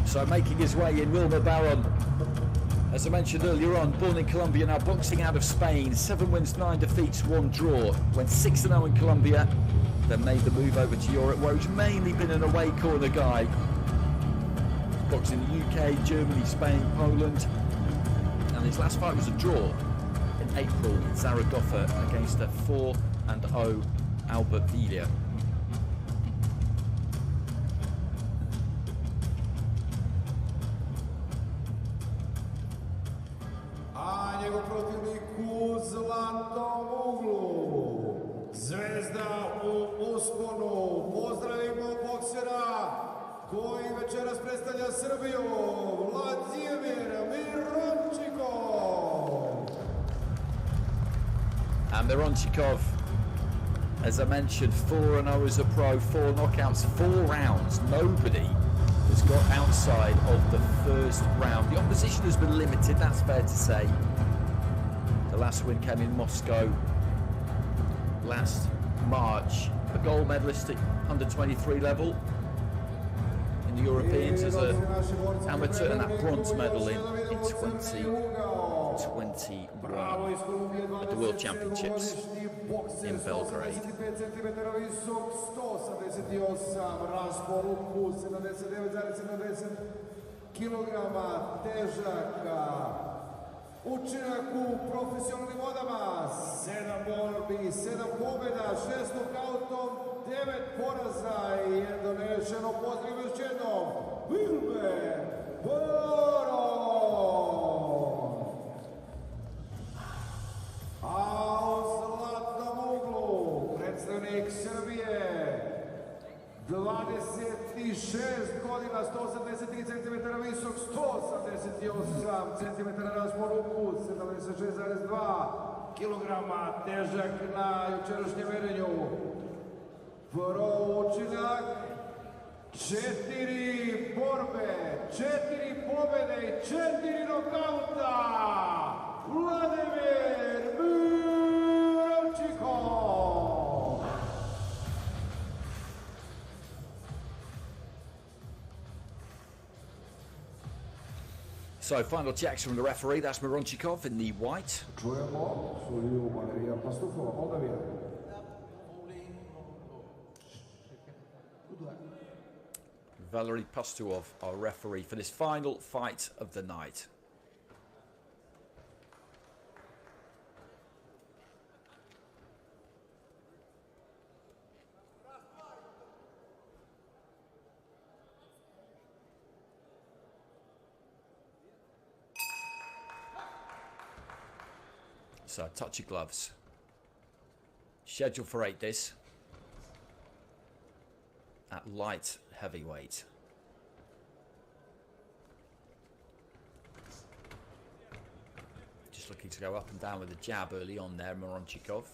So making his way in, Wilmer Baron. As I mentioned earlier on, born in Colombia, now boxing out of Spain. 7 wins, 9 defeats, 1 draw. Went 6-0 in Colombia, then made the move over to Europe, where he's mainly been an away corner guy. Boxed in the UK, Germany, Spain, Poland. And his last fight was a draw in April in Zaragoza against a 4-0 Albert Villa. A njegov protivnik u zlatnom uglu, zvezda u usponu. Pozdravimo boksera koji večeras predstavlja Srbiju, Vladimir Mironchikov. And Mironchikov, as I mentioned, 4-0 as a pro, 4 knockouts, 4 rounds. Nobody has got outside of the first round. The opposition has been limited, that's fair to say. The last win came in Moscow last March. A gold medalist at under 23 level in the Europeans as an amateur, and that bronze medal in 2021 at the World Championships in Belgrade. Učinak u profesionalnim vodama, 7 borbi, 7 pobjeda, 6 nokautom, 9 poraza i donešeno. Pozdravimo još jednom Wilmer. A u zlatnom uglu predstavnik Srbije, 26 godina, 183 cm visok, 188 cm raspon ruku, 76,2 kg težak na jučerašnjem merenju. Prvo učinak, 4 borbe, 4 pobjede i 4 nokauta. Vladimir Mironchikov. So final checks from the referee, that's Mironchikov in the white. Čujemo sudiju Valerija Pastufova, Moldavija. Valery Pastufov, our referee for this final fight of the night. So touch your gloves. Scheduled for 8 this at light heavyweight. Just looking to go up and down with a jab early on there, Mironchikov.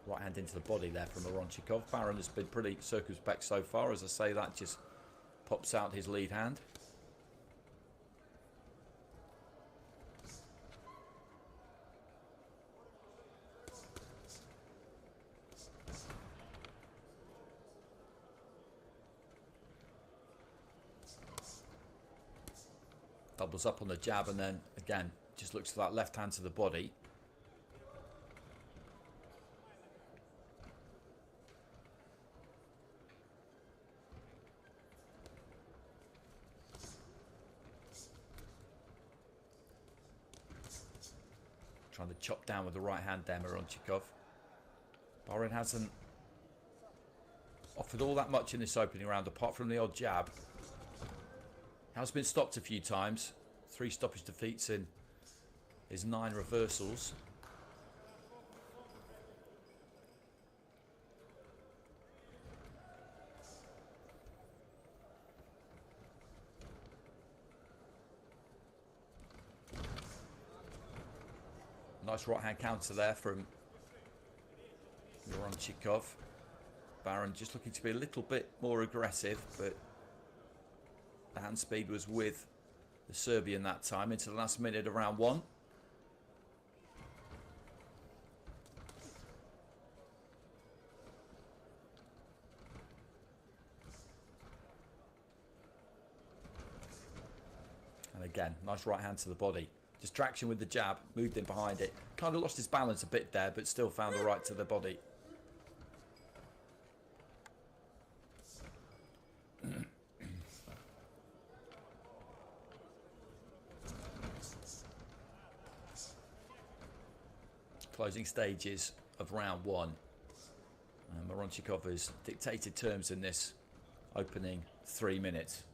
Right hand into the body there from Mironchikov. Baron has been pretty circumspect so far. As I say, that just pops out his lead hand. Doubles up on the jab and then again just looks for that left hand to the body. Trying to chop down with the right hand there, Mironchikov. Baron hasn't offered all that much in this opening round, apart from the odd jab. Has been stopped a few times. 3 stoppage defeats in his 9 reversals. Nice right hand counter there from Mironchikov. Baron just looking to be a little bit more aggressive, but the hand speed was with the Serbian that time into the last minute of round one. And again, nice right hand to the body. Distraction with the jab, moved in behind it. Kind of lost his balance a bit there, but still found the right to the body. Closing stages of round one. Mironchikov has dictated terms in this opening 3 minutes.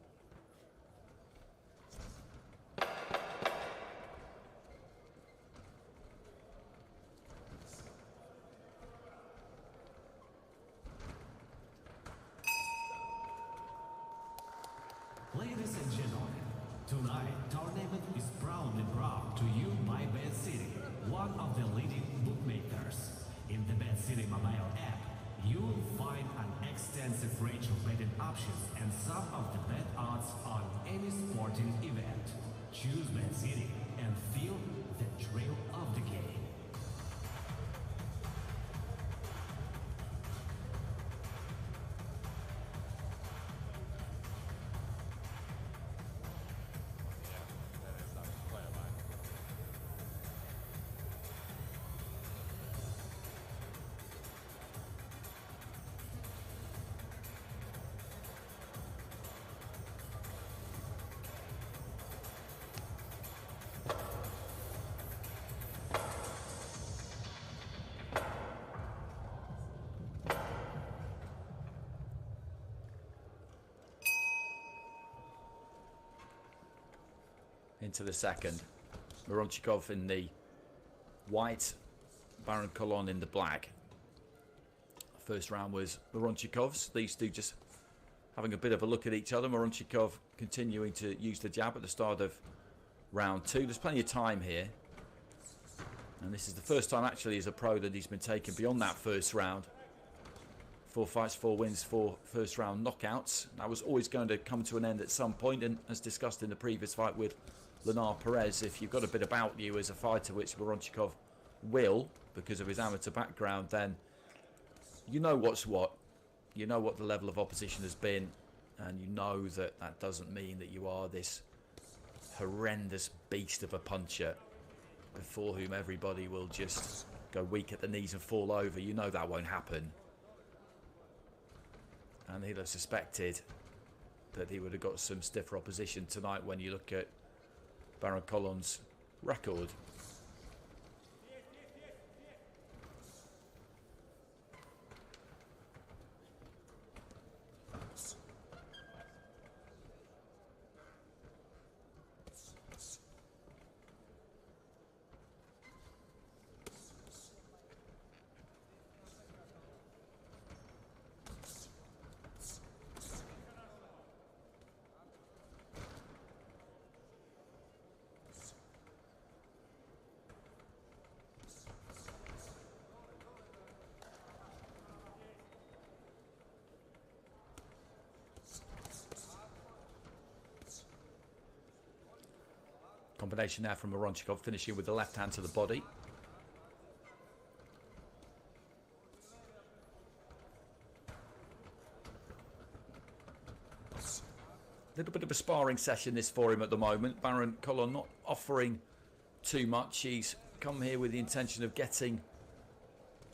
Ladies and gentlemen, tonight tournament is proudly brought to you by Bet City, one of the leading bookmakers. In the Bet City mobile app, you will find an extensive range of betting options and some of the bet odds on any sporting event. Choose Bet City and feel the thrill of the game. Into the second. Mironchikov in the white, Baron Colon in the black. First round was Mironchikov's. These two just having a bit of a look at each other. Mironchikov continuing to use the jab at the start of round two. There's plenty of time here. And this is the first time actually as a pro that he's been taken beyond that first round. 4 fights, 4 wins, 4 first round knockouts. That was always going to come to an end at some point, and as discussed in the previous fight with Lenar Perez, if you've got a bit about you as a fighter, which Mironchikov will, because of his amateur background, then you know what's what. You know what the level of opposition has been, and you know that that doesn't mean that you are this horrendous beast of a puncher before whom everybody will just go weak at the knees and fall over. You know that won't happen. And he'd have suspected that he would have got some stiffer opposition tonight when you look at Baron Colon's record. Combination now from Mironchikov, finishing with the left hand to the body. Little bit of a sparring session this for him at the moment. Baron Colon not offering too much. He's come here with the intention of getting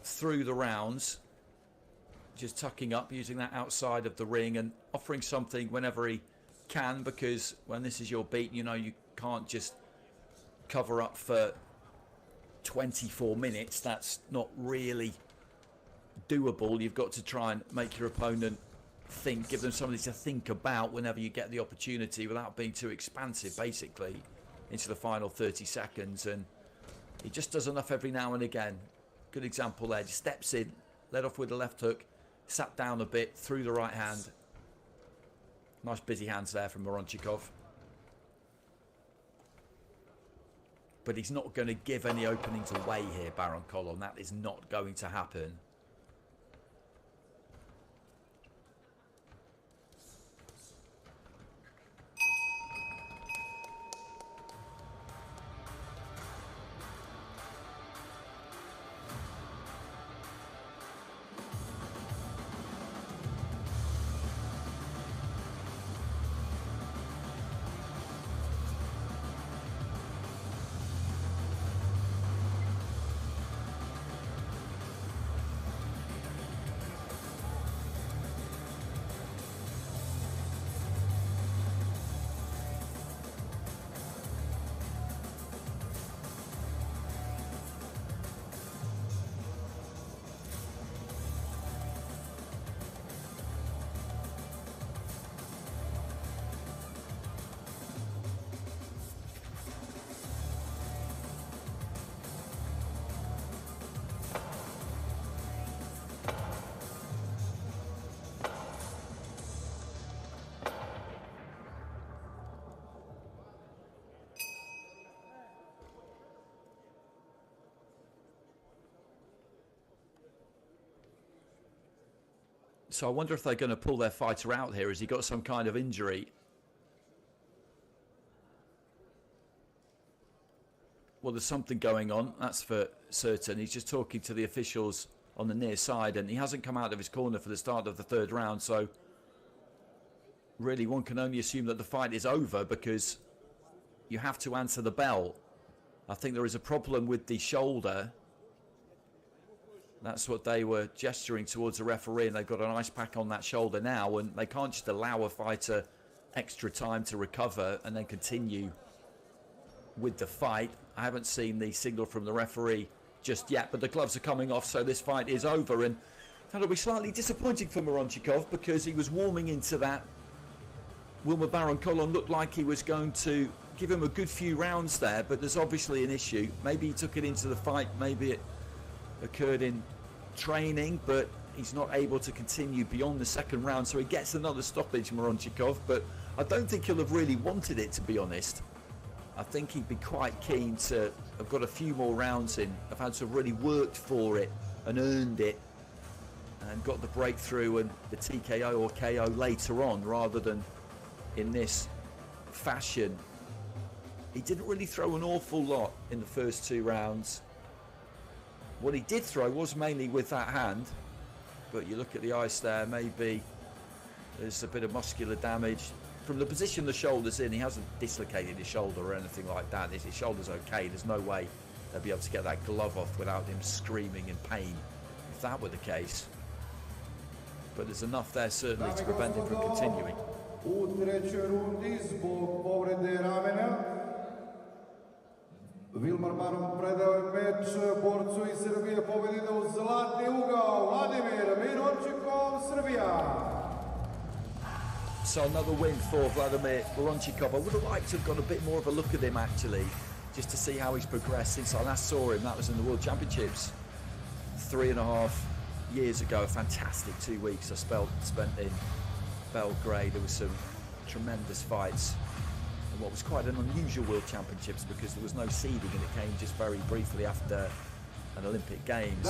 through the rounds, just tucking up, using that outside of the ring and offering something whenever he can, because when this is your beat, you know you can't just cover up for 24 minutes. That's not really doable. You've got to try and make your opponent think, give them something to think about whenever you get the opportunity without being too expansive, basically, into the final 30 seconds. And he just does enough every now and again. Good example there. Just steps in, led off with the left hook, sat down a bit, through the right hand. Nice busy hands there from Mironchikov. But he's not going to give any openings away here, Baron Colon. That is not going to happen. So I wonder if they're going to pull their fighter out here. Has he got some kind of injury? Well, there's something going on, that's for certain. He's just talking to the officials on the near side, and he hasn't come out of his corner for the start of the third round, so really one can only assume that the fight is over, because you have to answer the bell. I think there is a problem with the shoulder. That's what they were gesturing towards the referee, and they've got an ice pack on that shoulder now, and they can't just allow a fighter extra time to recover and then continue with the fight. I haven't seen the signal from the referee just yet, but the gloves are coming off, so this fight is over, and that'll be slightly disappointing for Mironchikov, because he was warming into that. Wilmer Baron-Colon looked like he was going to give him a good few rounds there, but there's obviously an issue. Maybe he took it into the fight, maybe it occurred in training, but he's not able to continue beyond the second round, so he gets another stoppage, Mironchikov, but I don't think he'll have really wanted it, to be honest. I think he'd be quite keen to have got a few more rounds in, have had to have really worked for it and earned it and got the breakthrough and the TKO or KO later on, rather than in this fashion. He didn't really throw an awful lot in the first two rounds. What he did throw was mainly with that hand, but you look at the ice there, maybe there's a bit of muscular damage. From the position the shoulder's in, he hasn't dislocated his shoulder or anything like that. His shoulder's okay. There's no way they'll be able to get that glove off without him screaming in pain, if that were the case. But there's enough there certainly to prevent him from continuing. U trećoj rundi zbog povrede ramena Wilmer Baron predao je meč borcu iz Srbije, pobedite u zlatni ugao Vladimir MIRONCHIKOV, Srbija. So another win for Vladimir MIRONCHIKOV. I would have liked to have got a bit more of a look at him actually, just to see how he's progressed since I last saw him. That was in the World Championships 3.5 years ago. A fantastic 2 weeks I spent in Belgrade. There was some tremendous fights in what was quite an unusual World Championships, because there was no seeding and it came just very briefly after an Olympic Games.